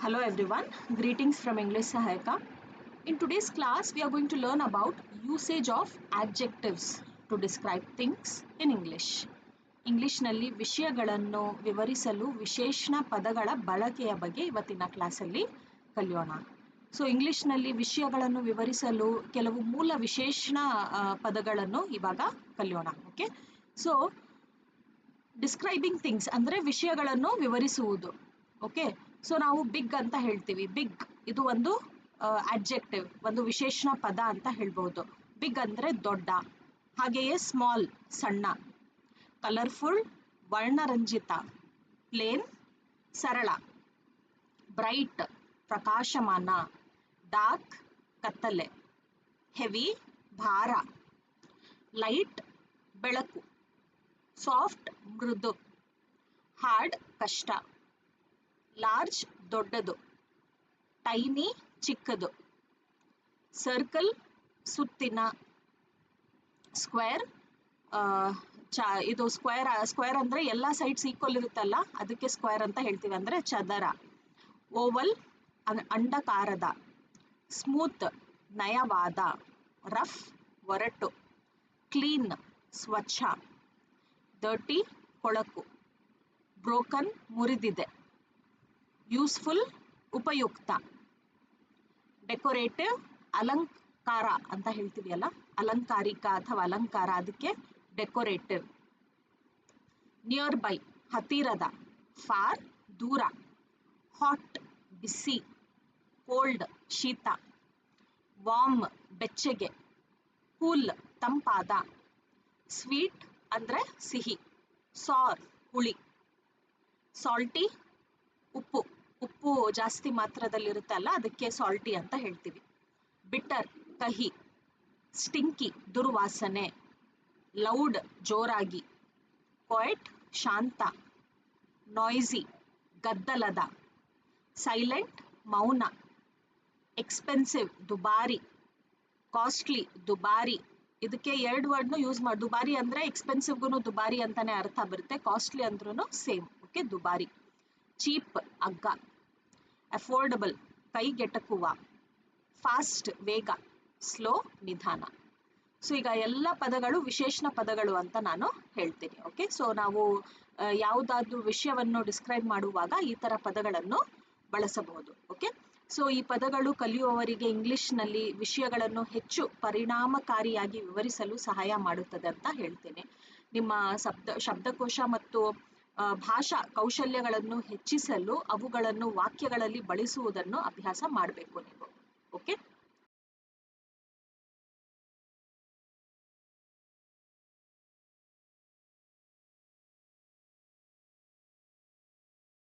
Hello everyone, greetings from English Sahayaka. In today's class, we are going to learn about usage of adjectives to describe things in English. ಇಂಗ್ಲಿಷ್ನಲ್ಲಿ ವಿಷಯಗಳನ್ನು ವಿವರಿಸಲು ವಿಶೇಷಣ ಪದಗಳ ಬಳಕೆಯ ಬಗ್ಗೆ ಇವತ್ತಿನ ಕ್ಲಾಸಲ್ಲಿ ಕಲಿಯೋಣ. ಸೊ ಇಂಗ್ಲಿಷ್ನಲ್ಲಿ ವಿಷಯಗಳನ್ನು ವಿವರಿಸಲು ಕೆಲವು ಮೂಲ ವಿಶೇಷಣ ಪದಗಳನ್ನು ಇವಾಗ ಕಲಿಯೋಣ. ಓಕೆ, ಸೊ ಡಿಸ್ಕ್ರೈಬಿಂಗ್ ಥಿಂಗ್ಸ್ ಅಂದರೆ ವಿಷಯಗಳನ್ನು ವಿವರಿಸುವುದು. ಓಕೆ, ಸೊ ನಾವು ಬಿಗ್ ಅಂತ ಹೇಳ್ತೀವಿ. ಬಿಗ್ ಇದು ಒಂದು ಅಡ್ಜೆಕ್ಟಿವ್, ಒಂದು ವಿಶೇಷಣ ಪದ ಅಂತ ಹೇಳ್ಬೋದು. ಬಿಗ್ ಅಂದರೆ ದೊಡ್ಡ. ಹಾಗೆಯೇ ಸ್ಮಾಲ್ ಸಣ್ಣ, ಕಲರ್ಫುಲ್ ವರ್ಣರಂಜಿತ, ಪ್ಲೇನ್ ಸರಳ, ಬ್ರೈಟ್ ಪ್ರಕಾಶಮಾನ, ಡಾರ್ಕ್ ಕತ್ತಲೆ, ಹೆವಿ ಭಾರ, ಲೈಟ್ ಬೆಳಕು, ಸಾಫ್ಟ್ ಮೃದು, ಹಾರ್ಡ್ ಕಷ್ಟ, ಲಾರ್ಜ್ ದೊಡ್ಡದು, ಟೈನಿ ಚಿಕ್ಕದು, ಸರ್ಕಲ್ ಸುತ್ತಿನ, ಸ್ಕ್ವೇರ್ ಇದು ಸ್ಕ್ವೇರ್ ಅಂದರೆ ಎಲ್ಲ ಸೈಡ್ಸ್ ಈಕ್ವಲ್ ಇರುತ್ತಲ್ಲ ಅದಕ್ಕೆ ಸ್ಕ್ವೇರ್ ಅಂತ ಹೇಳ್ತೀವಿ, ಅಂದರೆ ಚದರ. ಓವಲ್ ಅಂಡಕಾರದ, ಸ್ಮೂತ್ ನಯವಾದ, ರಫ್ ಒರಟು, ಕ್ಲೀನ್ ಸ್ವಚ್ಛ, ಡರ್ಟಿ ಕೊಳಕು, ಬ್ರೋಕನ್ ಮುರಿದಿದೆ, ಯೂಸ್ಫುಲ್ ಉಪಯುಕ್ತ, ಡೆಕೋರೇಟಿವ್ ಅಲಂಕಾರ ಅಂತ ಹೇಳ್ತೀವಿ ಅಲ್ಲ, ಅಲಂಕಾರಿಕ ಅಥವಾ ಅಲಂಕಾರ, ಅದಕ್ಕೆ ಡೆಕೋರೇಟಿವ್. ನಿಯರ್ ಬೈ ಹತ್ತಿರದ, ಫಾರ್ ದೂರ, ಹಾಟ್ ಬಿಸಿ, ಕೋಲ್ಡ್ ಶೀತ, ವಾರ್ಮ್ ಬೆಚ್ಚಗೆ, ಕೂಲ್ ತಂಪಾದ, ಸ್ವೀಟ್ ಅಂದರೆ ಸಿಹಿ, ಸಾರ್ ಹುಳಿ, ಸಾಲ್ಟಿ ಉಪ್ಪು, ಉಪ್ಪು ಜಾಸ್ತಿ ಮಾತ್ರದಲ್ಲಿರುತ್ತೆ ಅಲ್ಲ ಅದಕ್ಕೆ ಸಾಲ್ಟಿ ಅಂತ ಹೇಳ್ತೀವಿ. ಬಿಟರ್ ಕಹಿ, ಸ್ಟಿಂಕಿ ದುರ್ವಾಸನೆ, ಲೌಡ್ ಜೋರಾಗಿ, ಕ್ವೈಟ್ ಶಾಂತ, ನಾಯ್ಸಿ ಗದ್ದಲದ, ಸೈಲೆಂಟ್ ಮೌನ, ಎಕ್ಸ್ಪೆನ್ಸಿವ್ ದುಬಾರಿ, ಕಾಸ್ಟ್ಲಿ ದುಬಾರಿ. ಇದಕ್ಕೆ ಎರಡು ವರ್ಡ್ನು ಯೂಸ್ ಮಾಡಿ. ದುಬಾರಿ ಅಂದರೆ ಎಕ್ಸ್ಪೆನ್ಸಿವ್ಗೂ ದುಬಾರಿ ಅಂತಾನೆ ಅರ್ಥ ಬರುತ್ತೆ, ಕಾಸ್ಟ್ಲಿ ಅಂದ್ರೂ ಸೇಮ್. ಓಕೆ, ದುಬಾರಿ. ಚೀಪ್ ಅಗ್ಗ, ಅಫೋರ್ಡಬಲ್ ಕೈಗೆಟಕುವ, ಫಾಸ್ಟ್ ವೇಗ, ಸ್ಲೋ ನಿಧಾನ. ಸೊ ಈಗ ಎಲ್ಲ ಪದಗಳು ವಿಶೇಷಣ ಪದಗಳು ಅಂತ ನಾನು ಹೇಳ್ತೀನಿ. ಓಕೆ, ಸೊ ನಾವು ಯಾವುದಾದ್ರೂ ವಿಷಯವನ್ನು ಡಿಸ್ಕ್ರೈಬ್ ಮಾಡುವಾಗ ಈ ಥರ ಪದಗಳನ್ನು ಬಳಸಬಹುದು. ಓಕೆ, ಸೊ ಈ ಪದಗಳು ಕಲಿಯುವವರಿಗೆ ಇಂಗ್ಲಿಷ್ನಲ್ಲಿ ವಿಷಯಗಳನ್ನು ಹೆಚ್ಚು ಪರಿಣಾಮಕಾರಿಯಾಗಿ ವಿವರಿಸಲು ಸಹಾಯ ಮಾಡುತ್ತದೆ ಅಂತ ಹೇಳ್ತೇನೆ. ನಿಮ್ಮ ಶಬ್ದಕೋಶ ಮತ್ತು ಭಾಷಾ ಕೌಶಲ್ಯಗಳನ್ನು ಹೆಚ್ಚಿಸಲು ಅವುಗಳನ್ನು ವಾಕ್ಯಗಳಲ್ಲಿ ಬಳಸುವುದನ್ನು ಅಭ್ಯಾಸ ಮಾಡಬೇಕು ನೀವು.